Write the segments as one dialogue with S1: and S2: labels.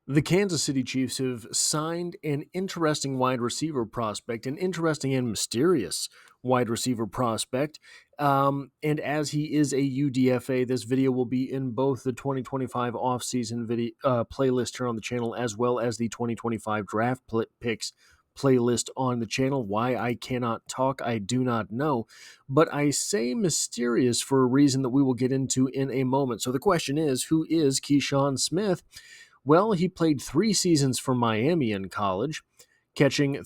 S1: The Kansas City Chiefs have signed an interesting wide receiver prospect, an interesting and mysterious wide receiver prospect. And as he is a UDFA, this video will be in both the 2025 offseason video playlist here on the channel, as well as the 2025 draft picks playlist on the channel. Why I cannot talk, I do not know. But I say mysterious for a reason that we will get into in a moment. So the question is, who is KeyShawn Smith? Well, he played 3 seasons for Miami in college, catching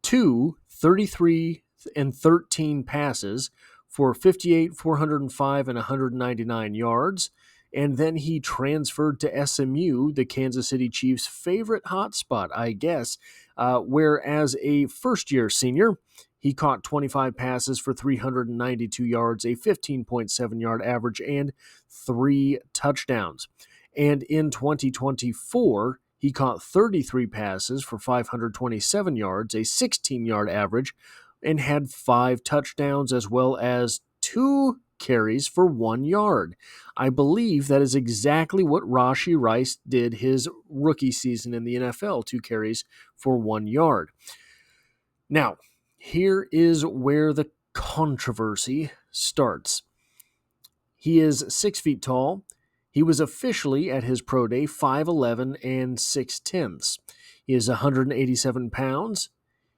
S1: 33 and 13 passes for 58, 405, and 199 yards. And then he transferred to SMU, the Kansas City Chiefs' favorite hotspot, I guess, where as a first-year senior, he caught 25 passes for 392 yards, a 15.7-yard average, and 3 touchdowns. And in 2024, he caught 33 passes for 527 yards, a 16-yard average, and had 5 touchdowns as well as 2 carries for 1 yard. I believe that is exactly what Rashee Rice did his rookie season in the NFL, 2 carries for 1 yard. Now, here is where the controversy starts. He is 6 feet tall. He was officially at his pro day 5'11 and 6/10. He is 187 pounds.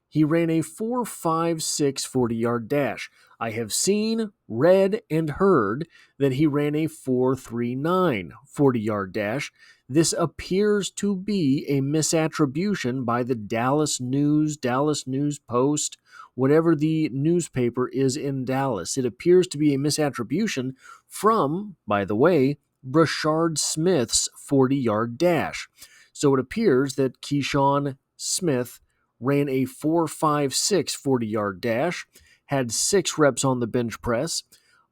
S1: He ran a 4.56 40-yard dash. I have seen, read, and heard that he ran a 4.39 40-yard dash. This appears to be a misattribution by the Dallas News Post, whatever the newspaper is in Dallas. It appears to be a misattribution from, by the way, Brashard Smith's 40-yard dash. So it appears that KeyShawn Smith ran a 4.56 40-yard dash, had 6 reps on the bench press,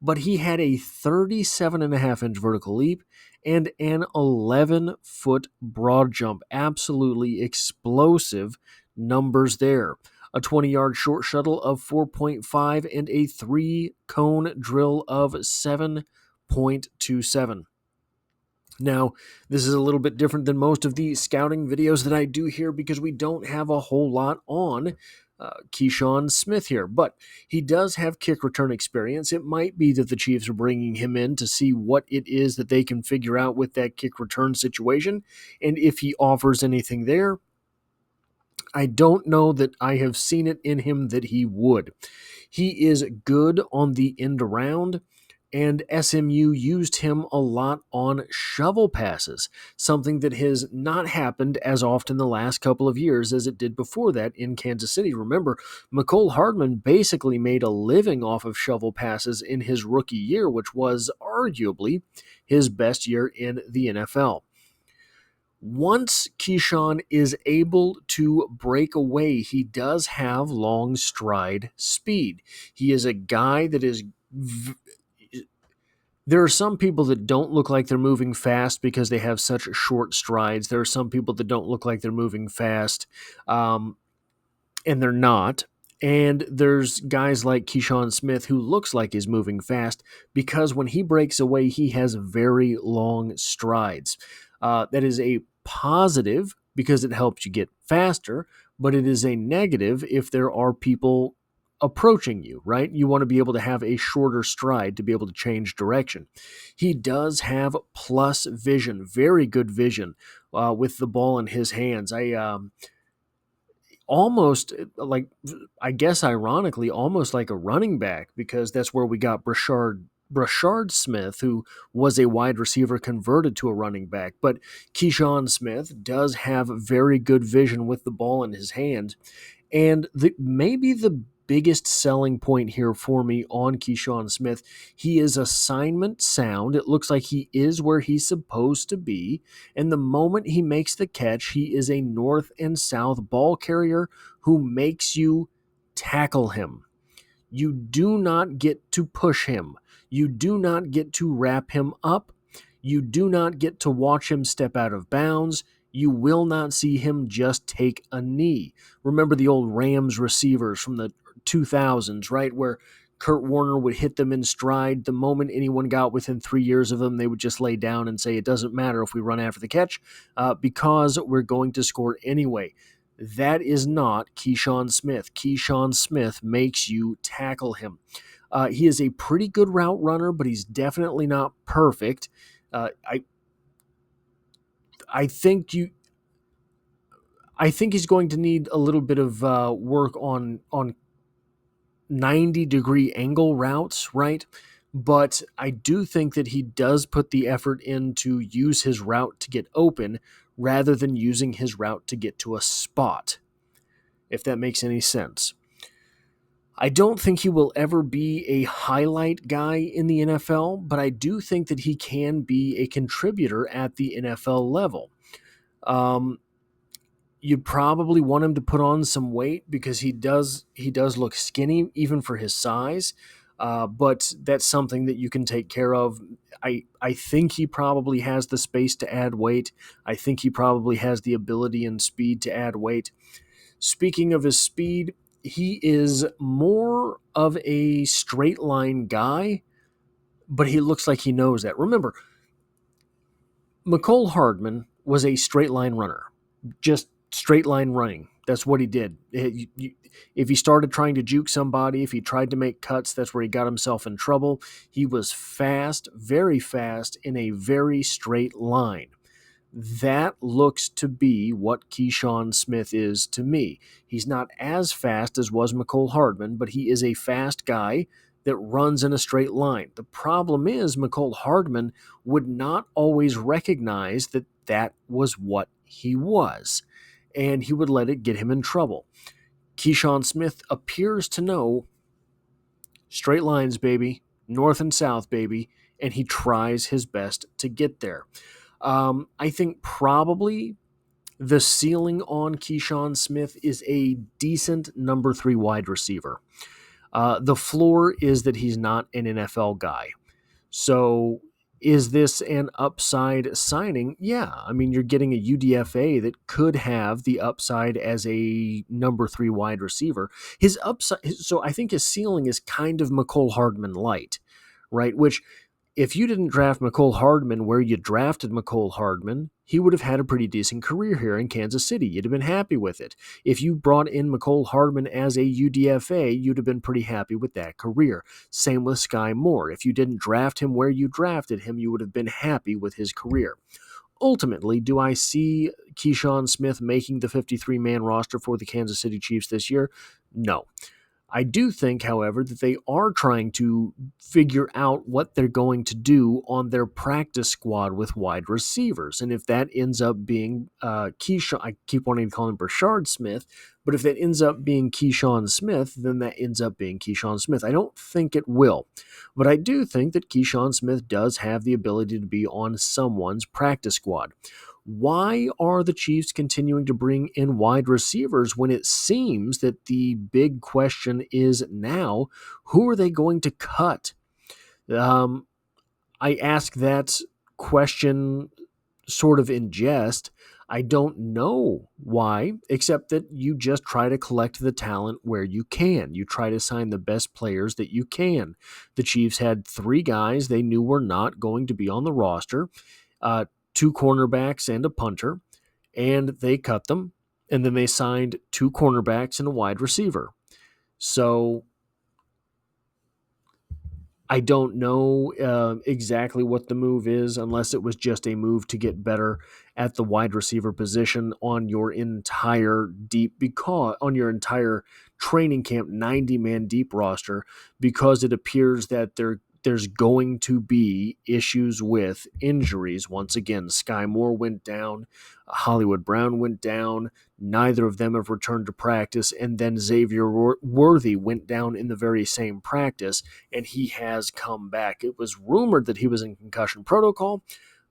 S1: but he had a 37.5-inch vertical leap and an 11-foot broad jump. Absolutely explosive numbers there. A 20-yard short shuttle of 4.5 and a 3-cone drill of 7.27. Now, this is a little bit different than most of the scouting videos that I do here because we don't have a whole lot on KeyShawn Smith here, but he does have kick return experience. It might be that the Chiefs are bringing him in to see what it is that they can figure out with that kick return situation, and if he offers anything there. I don't know that I have seen it in him that he would. He is good on the end around, and SMU used him a lot on shovel passes, something that has not happened as often the last couple of years as it did before that in Kansas City. Remember, Mecole Hardman basically made a living off of shovel passes in his rookie year, which was arguably his best year in the NFL. Once KeyShawn is able to break away, he does have long stride speed. He is a guy that is... There are some people that don't look like they're moving fast because they have such short strides. There are some people that don't look like they're moving fast, and they're not. And there's guys like KeyShawn Smith who looks like he's moving fast because when he breaks away, he has very long strides. That is a positive because it helps you get faster, but it is a negative if there are people approaching you, right? You want to be able to have a shorter stride to be able to change direction. He does have plus vision, very good vision with the ball in his hands. Almost like, I guess ironically, almost like a running back because that's where we got Brashard Smith, who was a wide receiver converted to a running back. But KeyShawn Smith does have very good vision with the ball in his hand. And maybe the biggest selling point here for me on KeyShawn Smith, he is assignment sound. It looks like he is where he's supposed to be. And the moment he makes the catch, he is a north and south ball carrier who makes you tackle him. You do not get to push him. You do not get to wrap him up. You do not get to watch him step out of bounds. You will not see him just take a knee. Remember the old Rams receivers from the 2000s, right, where Kurt Warner would hit them in stride. The moment anyone got within 3 years of him, they would just lay down and say, it doesn't matter if we run after the catch because we're going to score anyway. That is not KeyShawn Smith. KeyShawn Smith makes you tackle him. He is a pretty good route runner, but he's definitely not perfect. I think he's going to need a little bit of work on 90-degree angle routes, right? But I do think that he does put the effort in to use his route to get open rather than using his route to get to a spot, if that makes any sense. I don't think he will ever be a highlight guy in the NFL, but I do think that he can be a contributor at the NFL level. You'd probably want him to put on some weight because he does look skinny even for his size, but that's something that you can take care of. I think he probably has the space to add weight. I think he probably has the ability and speed to add weight. Speaking of his speed, he is more of a straight line guy, but he looks like he knows that. Remember, Mecole Hardman was a straight line runner, just straight line running. That's what he did. If he started trying to juke somebody, if he tried to make cuts, that's where he got himself in trouble. He was fast, very fast, in a very straight line. That looks to be what KeyShawn Smith is to me. He's not as fast as was Mecole Hardman, but he is a fast guy that runs in a straight line. The problem is Mecole Hardman would not always recognize that that was what he was, and he would let it get him in trouble. KeyShawn Smith appears to know straight lines, baby, north and south, baby, and he tries his best to get there. I think probably the ceiling on KeyShawn Smith is a decent number 3 wide receiver. The floor is that he's not an NFL guy. So is this an upside signing? Yeah. I mean, you're getting a UDFA that could have the upside as a number 3 wide receiver. His upside, so I think his ceiling is kind of Mecole Hardman light, right? Which, if you didn't draft Mecole Hardman where you drafted Mecole Hardman, he would have had a pretty decent career here in Kansas City. You'd have been happy with it. If you brought in Mecole Hardman as a UDFA, you'd have been pretty happy with that career. Same with Sky Moore. If you didn't draft him where you drafted him, you would have been happy with his career. Ultimately, do I see KeyShawn Smith making the 53-man roster for the Kansas City Chiefs this year? No. I do think, however, that they are trying to figure out what they're going to do on their practice squad with wide receivers. And if that ends up being KeyShawn, I keep wanting to call him Brashard Smith, but if that ends up being KeyShawn Smith, then that ends up being KeyShawn Smith. I don't think it will, but I do think that KeyShawn Smith does have the ability to be on someone's practice squad. Why are the Chiefs continuing to bring in wide receivers when it seems that the big question is now, who are they going to cut? I ask that question sort of in jest. I don't know why, except that you just try to collect the talent where you can. You try to sign the best players that you can. The Chiefs had 3 guys they knew were not going to be on the roster, 2 cornerbacks and a punter, and they cut them, and then they signed 2 cornerbacks and a wide receiver. So I don't know exactly what the move is, unless it was just a move to get better at the wide receiver position on your entire training camp 90-man deep roster, because it appears that there's going to be issues with injuries. Once again, Sky Moore went down, Hollywood Brown went down, neither of them have returned to practice, and then Xavier Worthy went down in the very same practice, and he has come back. It was rumored that he was in concussion protocol,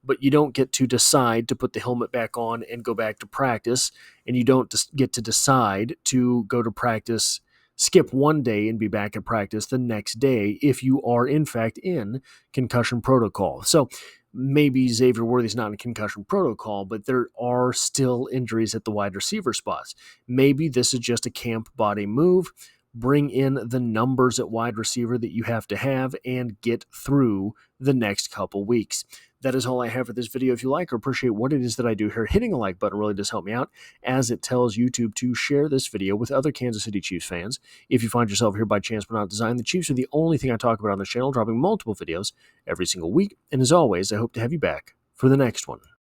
S1: but you don't get to decide to put the helmet back on and go back to practice, and you don't get to decide to go to practice, skip one day and be back at practice the next day if you are in fact in concussion protocol. So maybe Xavier Worthy's not in concussion protocol, but there are still injuries at the wide receiver spots. Maybe this is just a camp body move, bring in the numbers at wide receiver that you have to have, and get through the next couple weeks. That is all I have for this video. If you like or appreciate what it is that I do here, hitting a like button really does help me out, as it tells YouTube to share this video with other Kansas City Chiefs fans. If you find yourself here by chance but not design, the Chiefs are the only thing I talk about on this channel, dropping multiple videos every single week. And as always, I hope to have you back for the next one.